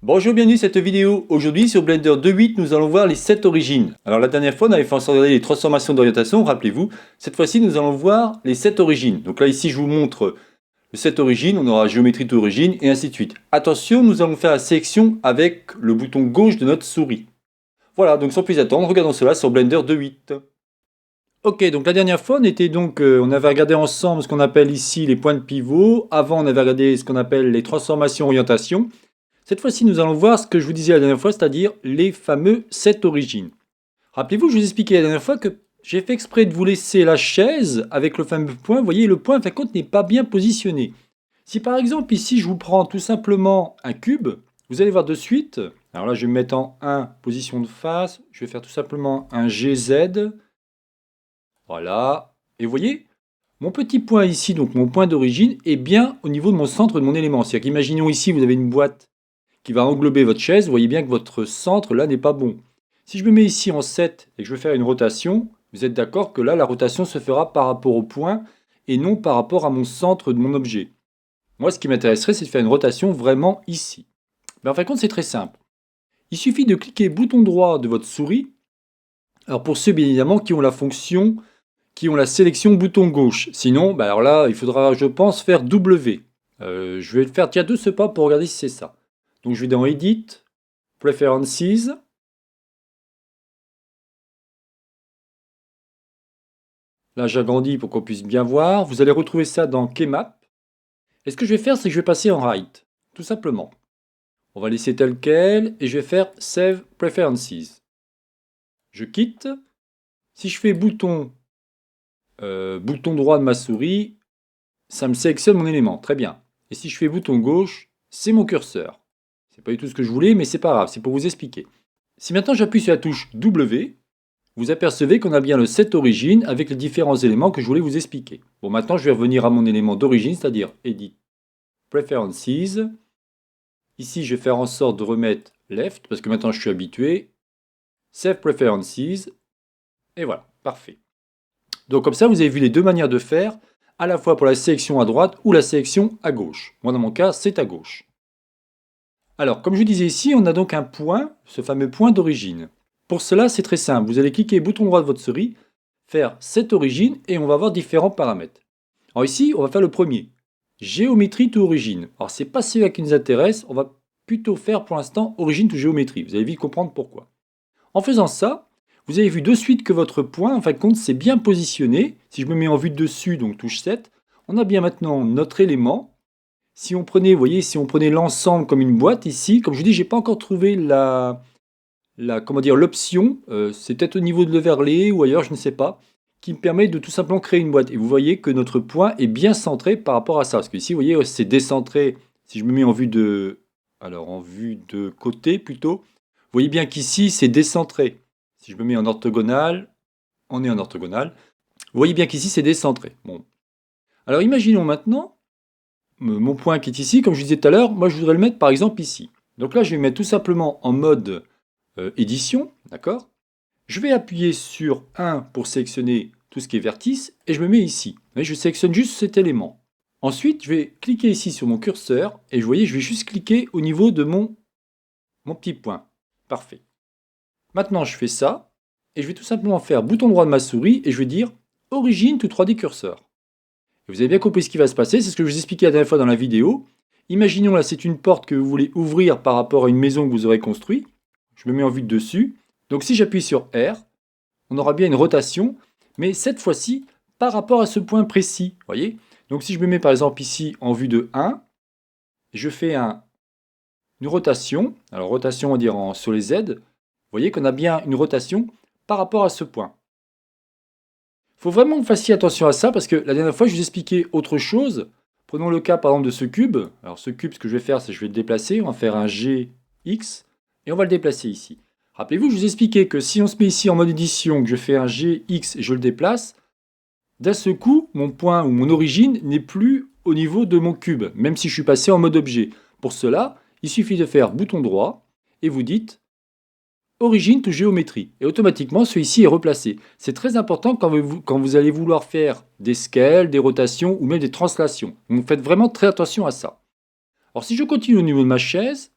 Bonjour, bienvenue à cette vidéo. Aujourd'hui sur Blender 2.8 nous allons voir les 7 origines. Alors la dernière fois on avait fait en sorte de regarder les transformations d'orientation, rappelez-vous. Cette fois-ci nous allons voir les 7 origines. Donc là ici je vous montre le 7 origines, on aura géométrie d'origine et ainsi de suite. Attention, nous allons faire la sélection avec le bouton gauche de notre souris. Voilà, donc sans plus attendre, regardons cela sur Blender 2.8. Ok, donc la dernière fois on avait regardé ensemble ce qu'on appelle ici les points de pivot. Avant on avait regardé ce qu'on appelle les transformations orientation. Cette fois-ci, nous allons voir ce que je vous disais la dernière fois, c'est-à-dire les fameux 7 origines. Rappelez-vous, je vous expliquais la dernière fois que j'ai fait exprès de vous laisser la chaise avec le fameux point. Vous voyez, le point, en fin de compte, n'est pas bien positionné. Si par exemple, ici, je vous prends tout simplement un cube, vous allez voir de suite. Alors là, je vais me mettre en 1, position de face. Je vais faire tout simplement un GZ. Voilà. Et vous voyez, mon petit point ici, donc mon point d'origine, est bien au niveau de mon centre de mon élément. C'est-à-dire qu'imaginons ici, vous avez une boîte qui va englober votre chaise, vous voyez bien que votre centre là n'est pas bon. Si je me mets ici en 7 et que je veux faire une rotation, vous êtes d'accord que là la rotation se fera par rapport au point et non par rapport à mon centre de mon objet. Moi ce qui m'intéresserait c'est de faire une rotation vraiment ici. Mais en fin de compte c'est très simple. Il suffit de cliquer bouton droit de votre souris. Alors pour ceux bien évidemment qui ont la fonction, qui ont la sélection bouton gauche. Sinon, alors là il faudra je pense faire W. Je vais le faire de ce pas pour regarder si c'est ça. Donc je vais dans Edit, Preferences. Là j'agrandis pour qu'on puisse bien voir. Vous allez retrouver ça dans Keymap. Et ce que je vais faire, c'est que je vais passer en Right. Tout simplement. On va laisser tel quel et je vais faire Save Preferences. Je quitte. Si je fais bouton droit de ma souris, ça me sélectionne mon élément. Très bien. Et si je fais bouton gauche, c'est mon curseur. C'est pas du tout ce que je voulais, mais c'est pas grave, c'est pour vous expliquer. Si maintenant j'appuie sur la touche W, vous apercevez qu'on a bien le set origine avec les différents éléments que je voulais vous expliquer. Bon, maintenant je vais revenir à mon élément d'origine, c'est-à-dire Edit, Preferences. Ici, je vais faire en sorte de remettre Left, parce que maintenant je suis habitué. Save Preferences. Et voilà, parfait. Donc comme ça, vous avez vu les deux manières de faire, à la fois pour la sélection à droite ou la sélection à gauche. Moi, dans mon cas, c'est à gauche. Alors, comme je vous disais ici, on a donc un point, ce fameux point d'origine. Pour cela, c'est très simple. Vous allez cliquer bouton droit de votre souris, faire cette origine et on va voir différents paramètres. Alors ici, on va faire le premier. Géométrie to origine. Alors c'est pas celui qui nous intéresse, on va plutôt faire pour l'instant origine to géométrie. Vous allez vite comprendre pourquoi. En faisant ça, vous avez vu de suite que votre point, en fin de compte, c'est bien positionné. Si je me mets en vue de dessus, donc touche 7, on a bien maintenant notre élément. Si on prenait, vous voyez, si on prenait l'ensemble comme une boîte ici, comme je vous dis, j'ai pas encore trouvé l'option, c'est peut-être au niveau de l'overlay ou ailleurs, je ne sais pas, qui me permet de tout simplement créer une boîte. Et vous voyez que notre point est bien centré par rapport à ça. Parce que ici, vous voyez, c'est décentré. Si je me mets en vue de, en vue de côté plutôt, vous voyez bien qu'ici, c'est décentré. Si je me mets en orthogonal, on est en orthogonal. Vous voyez bien qu'ici, c'est décentré. Bon. Alors imaginons maintenant, mon point qui est ici, comme je disais tout à l'heure, moi je voudrais le mettre par exemple ici. Donc là, je vais mettre tout simplement en mode édition, d'accord? Je vais appuyer sur 1 pour sélectionner tout ce qui est vertice et je me mets ici. Je sélectionne juste cet élément. Ensuite, je vais cliquer ici sur mon curseur et vous voyez, je vais juste cliquer au niveau de mon petit point. Parfait. Maintenant, je fais ça et je vais tout simplement faire bouton droit de ma souris et je vais dire Origine to 3D Cursor. Et vous avez bien compris ce qui va se passer, c'est ce que je vous expliquais la dernière fois dans la vidéo. Imaginons là, c'est une porte que vous voulez ouvrir par rapport à une maison que vous aurez construite. Je me mets en vue de dessus. Donc si j'appuie sur R, on aura bien une rotation, mais cette fois-ci par rapport à ce point précis. Voyez. Donc si je me mets par exemple ici en vue de 1, je fais une rotation. Alors rotation on va dire sur les Z. Vous voyez qu'on a bien une rotation par rapport à ce point. Il faut vraiment que vous fassiez attention à ça parce que la dernière fois je vous expliquais autre chose. Prenons le cas par exemple de ce cube. Alors ce cube, ce que je vais faire, c'est que je vais le déplacer. On va faire un GX et on va le déplacer ici. Rappelez-vous, je vous expliquais que si on se met ici en mode édition, que je fais un GX et je le déplace, d'un seul coup, mon point ou mon origine n'est plus au niveau de mon cube, même si je suis passé en mode objet. Pour cela, il suffit de faire bouton droit et vous dites Origine to géométrie. Et automatiquement, celui-ci est replacé. C'est très important quand vous allez vouloir faire des scales, des rotations ou même des translations. Donc faites vraiment très attention à ça. Alors si je continue au niveau de ma chaise,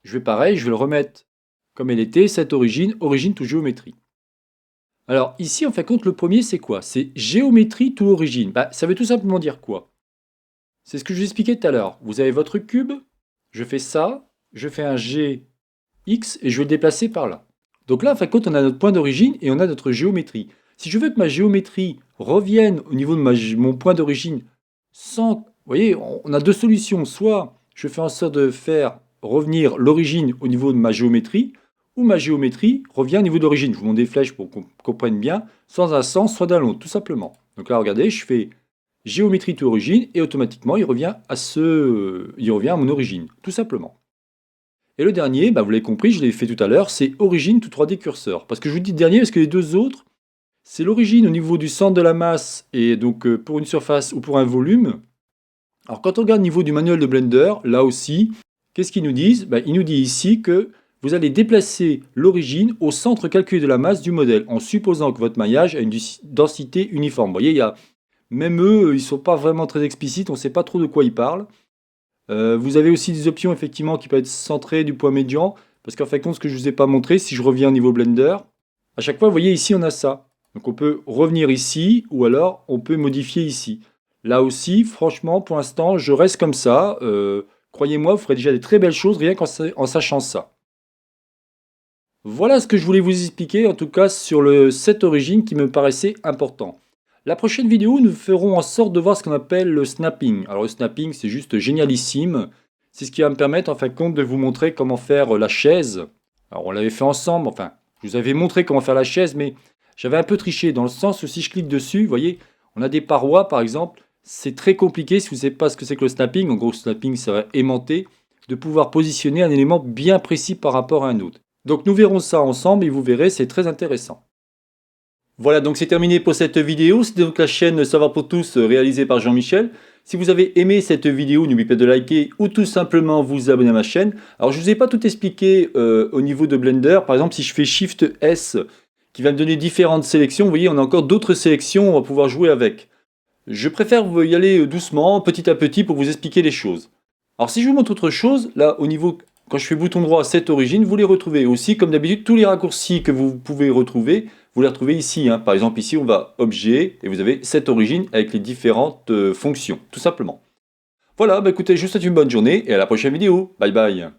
je vais pareil, je vais le remettre comme elle était, cette origine, origine to géométrie. Alors ici, en fin de compte, le premier, c'est quoi? C'est géométrie to origine. Bah, ça veut tout simplement dire quoi? C'est ce que je vous expliquais tout à l'heure. Vous avez votre cube, je fais ça, je fais un G X et je vais le déplacer par là. Donc là, en fin de compte, on a notre point d'origine et on a notre géométrie. Si je veux que ma géométrie revienne au niveau de mon point d'origine sans... Vous voyez, on a deux solutions. Soit je fais en sorte de faire revenir l'origine au niveau de ma géométrie, ou ma géométrie revient au niveau de l'origine. Je vous montre des flèches pour qu'on comprenne bien, soit dans un sens, soit dans l'autre, tout simplement. Donc là, regardez, je fais géométrie to origine et automatiquement, il revient à mon origine, tout simplement. Et le dernier, bah, vous l'avez compris, je l'ai fait tout à l'heure, c'est origine to 3D curseur. Parce que je vous dis dernier parce que les deux autres, c'est l'origine au niveau du centre de la masse et donc pour une surface ou pour un volume. Alors quand on regarde au niveau du manuel de Blender, là aussi, qu'est-ce qu'ils nous disent? Bah, ils nous disent ici que vous allez déplacer l'origine au centre calculé de la masse du modèle en supposant que votre maillage a une densité uniforme. Vous voyez, même eux, ils ne sont pas vraiment très explicites, on ne sait pas trop de quoi ils parlent. Vous avez aussi des options effectivement qui peuvent être centrées du point médian, parce qu'en fin de compte, ce que je ne vous ai pas montré, si je reviens au niveau Blender, à chaque fois, vous voyez ici, on a ça. Donc on peut revenir ici, ou alors on peut modifier ici. Là aussi, franchement, pour l'instant, je reste comme ça. Croyez-moi, vous ferez déjà des très belles choses rien qu'en sachant ça. Voilà ce que je voulais vous expliquer, en tout cas sur le set origine qui me paraissait important. La prochaine vidéo, nous ferons en sorte de voir ce qu'on appelle le snapping. Alors le snapping, c'est juste génialissime. C'est ce qui va me permettre en fin de compte de vous montrer comment faire la chaise. Alors on l'avait fait ensemble, enfin, je vous avais montré comment faire la chaise, mais j'avais un peu triché dans le sens où si je clique dessus, vous voyez, on a des parois par exemple. C'est très compliqué si vous ne savez pas ce que c'est que le snapping. En gros, le snapping, ça va aimanter, de pouvoir positionner un élément bien précis par rapport à un autre. Donc nous verrons ça ensemble et vous verrez, c'est très intéressant. Voilà, donc c'est terminé pour cette vidéo. C'était donc la chaîne Savoir pour tous réalisée par Jean-Michel. Si vous avez aimé cette vidéo, n'oubliez pas de liker ou tout simplement vous abonner à ma chaîne. Alors je ne vous ai pas tout expliqué au niveau de Blender. Par exemple, si je fais Shift S qui va me donner différentes sélections, vous voyez, on a encore d'autres sélections, on va pouvoir jouer avec. Je préfère y aller doucement, petit à petit pour vous expliquer les choses. Alors si je vous montre autre chose, là au niveau... Quand je fais bouton droit Set origine, vous les retrouvez aussi. Comme d'habitude, tous les raccourcis que vous pouvez retrouver, vous les retrouvez ici. Par exemple, ici, on va Objet, et vous avez Set origine avec les différentes fonctions, tout simplement. Voilà, bah écoutez, je vous souhaite une bonne journée, et à la prochaine vidéo. Bye bye.